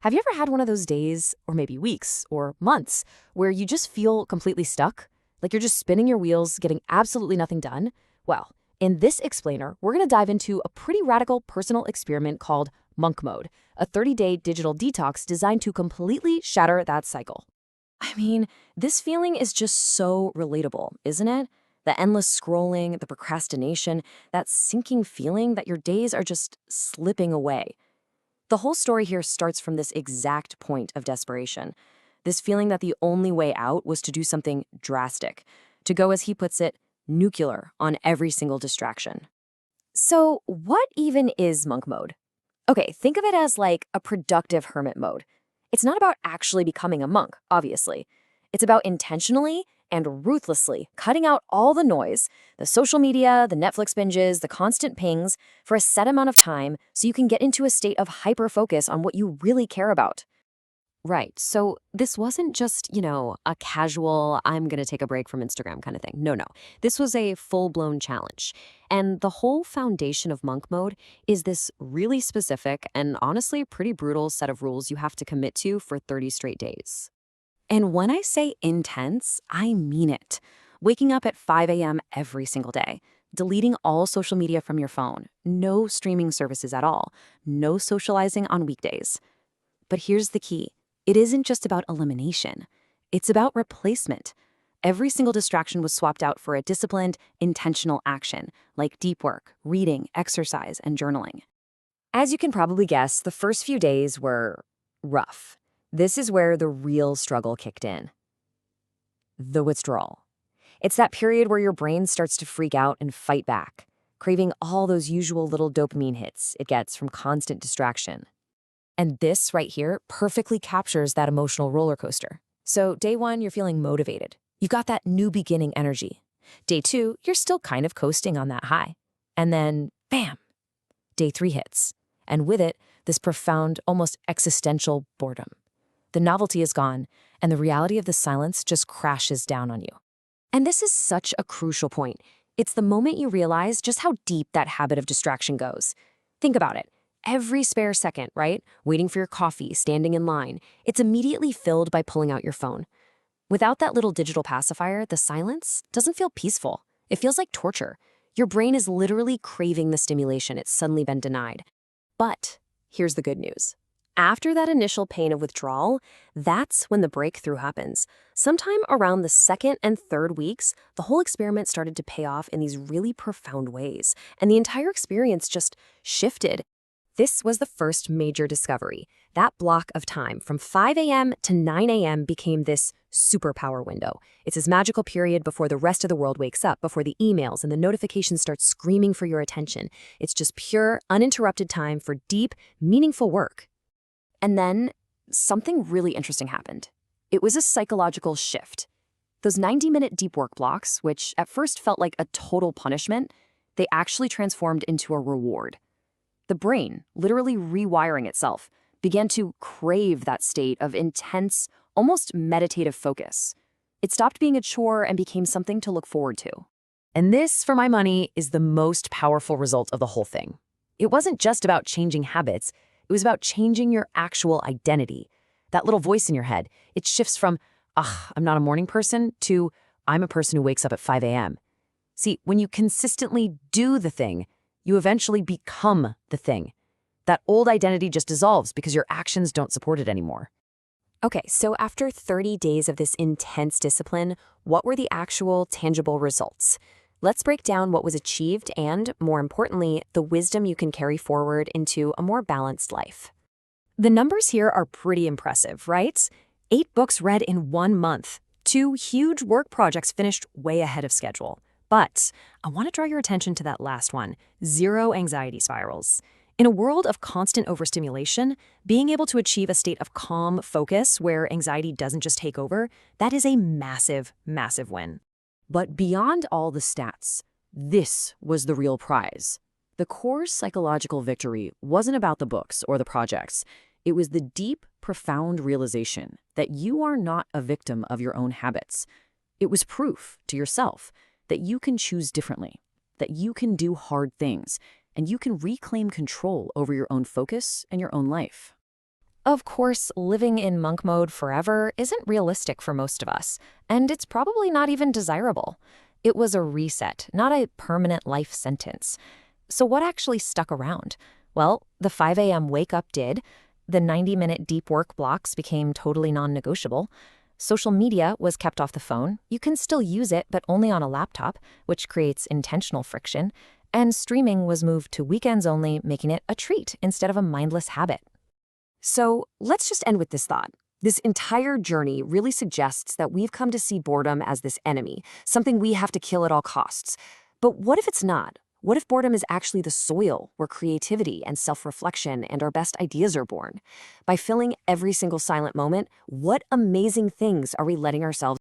Have you ever had one of those days, or maybe weeks, or months, where you just feel completely stuck? Like you're just spinning your wheels, getting absolutely nothing done? Well, in this explainer, we're going to dive into a pretty radical personal experiment called Monk Mode, a 30-day digital detox designed to completely shatter that cycle. I mean, this feeling is just so relatable, isn't it? The endless scrolling, the procrastination, that sinking feeling that your days are just slipping away. The whole story here starts from this exact point of desperation. This feeling that the only way out was to do something drastic, to go, as he puts it, nuclear on every single distraction. So, what even is monk mode? Okay, think of it as like a productive hermit mode. It's not about actually becoming a monk, obviously. It's about intentionally and ruthlessly cutting out all the noise, the social media, the Netflix binges, the constant pings, for a set amount of time so you can get into a state of hyper-focus on what you really care about. Right. So this wasn't just, a casual, I'm going to take a break from Instagram kind of thing. No, no. This was a full blown challenge. And the whole foundation of monk mode is this really specific and honestly pretty brutal set of rules you have to commit to for 30 straight days. And when I say intense, I mean it. Waking up at 5 a.m. every single day, deleting all social media from your phone, no streaming services at all, no socializing on weekdays. But here's the key. It isn't just about elimination. It's about replacement. Every single distraction was swapped out for a disciplined, intentional action, like deep work, reading, exercise, and journaling. As you can probably guess, the first few days were rough. This is where the real struggle kicked in. The withdrawal. It's that period where your brain starts to freak out and fight back, craving all those usual little dopamine hits it gets from constant distraction. And this right here perfectly captures that emotional roller coaster. So day one, you're feeling motivated. You've got that new beginning energy. Day two, you're still kind of coasting on that high. And then, bam, day three hits. And with it, this profound, almost existential boredom. The novelty is gone, and the reality of the silence just crashes down on you. And this is such a crucial point. It's the moment you realize just how deep that habit of distraction goes. Think about it. Every spare second, right? Waiting for your coffee, standing in line, it's immediately filled by pulling out your phone. Without that little digital pacifier, the silence doesn't feel peaceful. It feels like torture. Your brain is literally craving the stimulation it's suddenly been denied. But here's the good news. After that initial pain of withdrawal, that's when the breakthrough happens. Sometime around the second and third weeks, the whole experiment started to pay off in these really profound ways, and the entire experience just shifted. This was the first major discovery. That block of time from 5 a.m. to 9 a.m. became this superpower window. It's this magical period before the rest of the world wakes up, before the emails and the notifications start screaming for your attention. It's just pure, uninterrupted time for deep, meaningful work. And then something really interesting happened. It was a psychological shift. Those 90-minute deep work blocks, which at first felt like a total punishment, they actually transformed into a reward. The brain, literally rewiring itself, began to crave that state of intense, almost meditative focus. It stopped being a chore and became something to look forward to. And this, for my money, is the most powerful result of the whole thing. It wasn't just about changing habits. It was about changing your actual identity. That little voice in your head, it shifts from, I'm not a morning person, to, I'm a person who wakes up at 5 a.m. See, when you consistently do the thing, you eventually become the thing. That old identity just dissolves because your actions don't support it anymore. Okay, so after 30 days of this intense discipline, what were the actual tangible results? Let's break down what was achieved and, more importantly, the wisdom you can carry forward into a more balanced life. The numbers here are pretty impressive, right? 8 books read in 1 month, 2 huge work projects finished way ahead of schedule. But I want to draw your attention to that last one, 0 anxiety spirals. In a world of constant overstimulation, being able to achieve a state of calm focus where anxiety doesn't just take over, that is a massive, massive win. But beyond all the stats, this was the real prize. The core psychological victory wasn't about the books or the projects. It was the deep, profound realization that you are not a victim of your own habits. It was proof to yourself that you can choose differently, that you can do hard things, and you can reclaim control over your own focus and your own life. Of course, living in monk mode forever isn't realistic for most of us, and it's probably not even desirable. It was a reset, not a permanent life sentence. So, what actually stuck around? Well, the 5 a.m. wake up did. The 90-minute deep work blocks became totally non negotiable. Social media was kept off the phone. You can still use it, but only on a laptop, which creates intentional friction. And streaming was moved to weekends only, making it a treat instead of a mindless habit. So let's just end with this thought. This entire journey really suggests that we've come to see boredom as this enemy, something we have to kill at all costs. But what if it's not? What if boredom is actually the soil where creativity and self-reflection and our best ideas are born? By filling every single silent moment, what amazing things are we letting ourselves